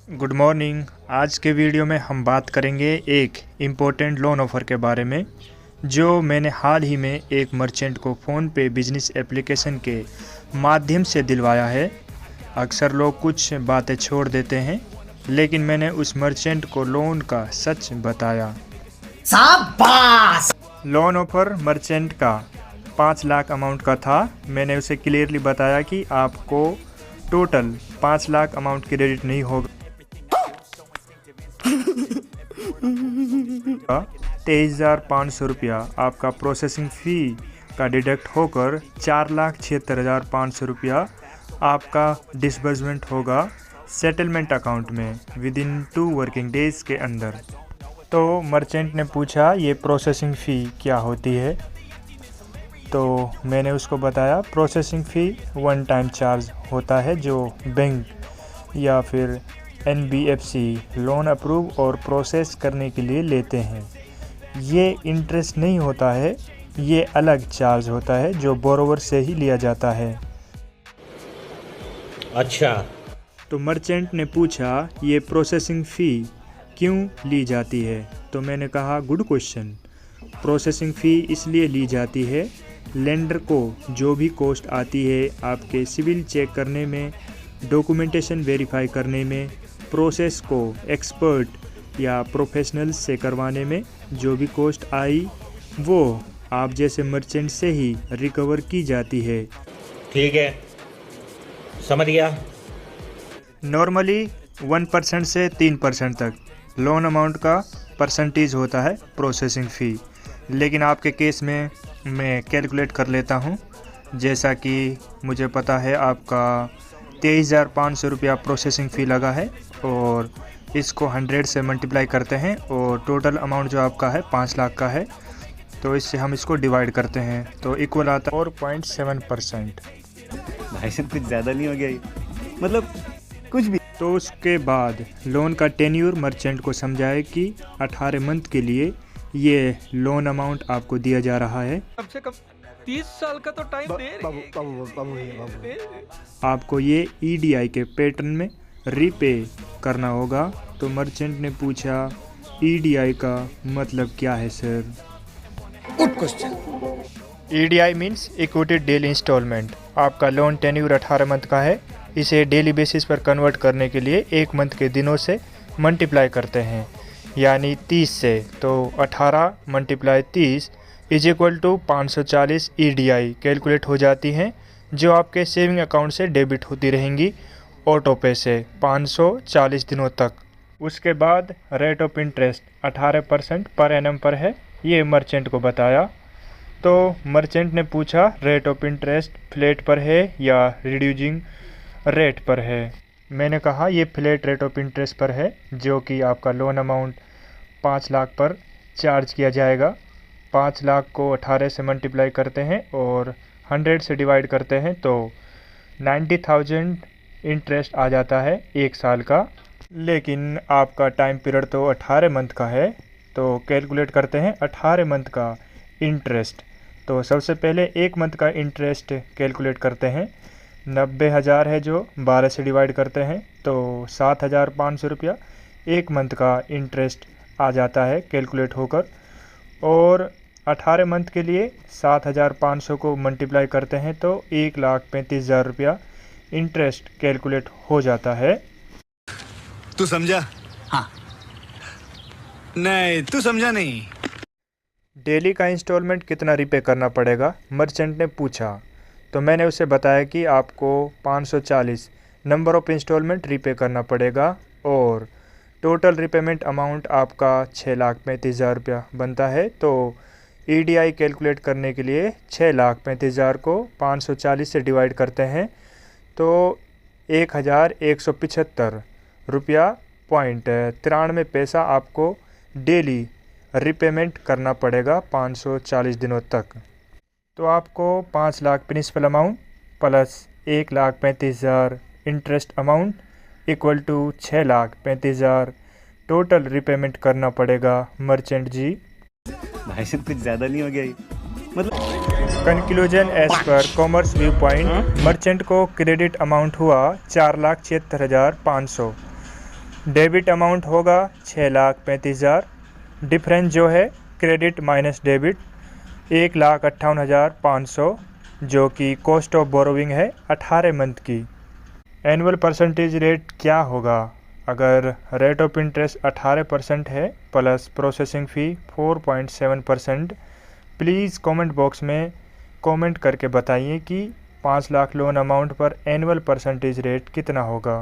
Good morning. आज के video में हम बात करेंगे एक इम्पोर्टेंट लोन ऑफ़र के बारे में जो मैंने हाल ही में एक मर्चेंट को फ़ोन पे बिजनेस एप्लीकेशन के माध्यम से दिलवाया है। अक्सर लोग कुछ बातें छोड़ देते हैं, लेकिन मैंने उस मर्चेंट को लोन का सच बताया। शाबाश! लोन ऑफ़र मर्चेंट का 5 लाख अमाउंट का था। मैंने उसे क्लियरली बताया कि आपको टोटल 5 लाख अमाउंट क्रेडिट नहीं होगा, 23,500 रुपया आपका प्रोसेसिंग फ़ी का डिडक्ट होकर 4,76,500 रुपया आपका डिसबर्समेंट होगा सेटलमेंट अकाउंट में विद इन 2 वर्किंग डेज़ के अंदर। तो मर्चेंट ने पूछा ये प्रोसेसिंग फ़ी क्या होती है, तो मैंने उसको बताया processing fee one time charge होता है जो बैंक या फिर NBFC लोन अप्रूव और प्रोसेस करने के लिए लेते हैं। ये इंटरेस्ट नहीं होता है, ये अलग चार्ज होता है जो बोरोवर से ही लिया जाता है। अच्छा। तो मर्चेंट ने पूछा ये प्रोसेसिंग फ़ी क्यों ली जाती है, तो मैंने कहा गुड क्वेश्चन। प्रोसेसिंग फ़ी इसलिए ली जाती है, लेंडर को जो भी कॉस्ट आती है आपके सिविल चेक करने में, डॉक्यूमेंटेशन वेरीफाई करने में, प्रोसेस को एक्सपर्ट या प्रोफेशनल्स से करवाने में जो भी कॉस्ट आई वो आप जैसे मर्चेंट से ही रिकवर की जाती है। ठीक है, समझ गया। नॉर्मली 1% से 3% तक लोन अमाउंट का परसेंटेज होता है प्रोसेसिंग फ़ी, लेकिन आपके केस में मैं कैलकुलेट कर लेता हूँ। जैसा कि मुझे पता है आपका 23,500 रुपया प्रोसेसिंग फ़ी लगा है और इसको 100 से मल्टीप्लाई करते हैं और टोटल अमाउंट जो आपका है 5 लाख का है, तो इससे हम इसको डिवाइड करते हैं तो इक्वल आता है 4.7%। भाई साहब कुछ ज़्यादा नहीं हो गया ये? मतलब कुछ भी। तो उसके बाद लोन का टेन्यूर मर्चेंट को समझाए कि 18 मंथ के लिए ये लोन अमाउंट आपको दिया जा रहा है। कम से कम 30 साल का तो टाइम दे। आपको ये EDI के पैटर्न में रीपे करना होगा। तो मर्चेंट ने पूछा EDI का मतलब क्या है sir? Good question. EDI means equity daily instalment. आपका लोन टेन्यूर 18 मंथ का है, इसे डेली बेसिस पर कन्वर्ट करने के लिए 1 मंथ के दिनों से मल्टीप्लाई करते हैं, यानी 30 से। तो 18 × 30 is equal to 540 EDI calculate हो जाती हैं, जो आपके सेविंग अकाउंट से डेबिट होती रहेंगी ऑटो पे से 540 दिनों तक। उसके बाद rate of interest 18% per annum पर है, ये मर्चेंट को बताया। तो मर्चेंट ने पूछा रेट ऑफ इंटरेस्ट फ्लैट पर है या रिड्यूसिंग रेट पर है। मैंने कहा ये फ्लैट रेट ऑफ इंटरेस्ट पर है, जो कि आपका लोन अमाउंट 5 लाख पर चार्ज किया जाएगा। 5 लाख को 18 से मल्टीप्लाई करते हैं और 100 से डिवाइड करते हैं तो 90,000 इंटरेस्ट आ जाता है 1 साल का। लेकिन आपका टाइम पीरियड तो 18 मंथ का है, तो कैलकुलेट करते हैं 18 मंथ का इंटरेस्ट। तो सबसे पहले 1 मंथ का इंटरेस्ट कैलकुलेट करते हैं। 90,000 है जो 12 से डिवाइड करते हैं तो 7,500 रुपया 1 मंथ का इंटरेस्ट आ जाता है कैलकुलेट होकर। और 18 मंथ के लिए 7,500 को मल्टीप्लाई करते हैं तो 1,35,000 रुपया इंटरेस्ट कैलकुलेट हो जाता है। तू समझा? हाँ। नहीं, तू समझा नहीं। डेली का इंस्टॉलमेंट कितना रिपे करना पड़ेगा, मर्चेंट ने पूछा। तो मैंने उसे बताया कि आपको 540 नंबर ऑफ़ इंस्टॉलमेंट रिपे करना पड़ेगा और टोटल रिपेमेंट अमाउंट आपका 6,35,000 रुपया बनता है। तो EDI कैलकुलेट करने के लिए 6,35,000 को 540 से डिवाइड करते हैं तो 1,175 रुपया पॉइंट 93 पैसा आपको डेली रिपेमेंट करना पड़ेगा 540 दिनों तक। तो आपको 5 lakh principal amount plus 1,35,000 interest amount equal to 6,35,000 total repayment करना पड़ेगा मर्चेंट जी। भाई साहब कुछ ज़्यादा नहीं हो गया ये? मतलब conclusion as per commerce view point, merchant को क्रेडिट अमाउंट हुआ 4,76,500। डेबिट अमाउंट होगा 6,35,000। डिफरेंस जो है क्रेडिट माइनस डेबिट 1,58,500, जो कि कॉस्ट ऑफ बोरोविंग है 18 मंथ की। एनुअल परसेंटेज रेट क्या होगा? अगर रेट ऑफ इंटरेस्ट 18% है plus processing fee 4.7%, please comment box में कमेंट करके बताइए कि 5 लाख लोन अमाउंट पर एनुअल परसेंटेज रेट कितना होगा।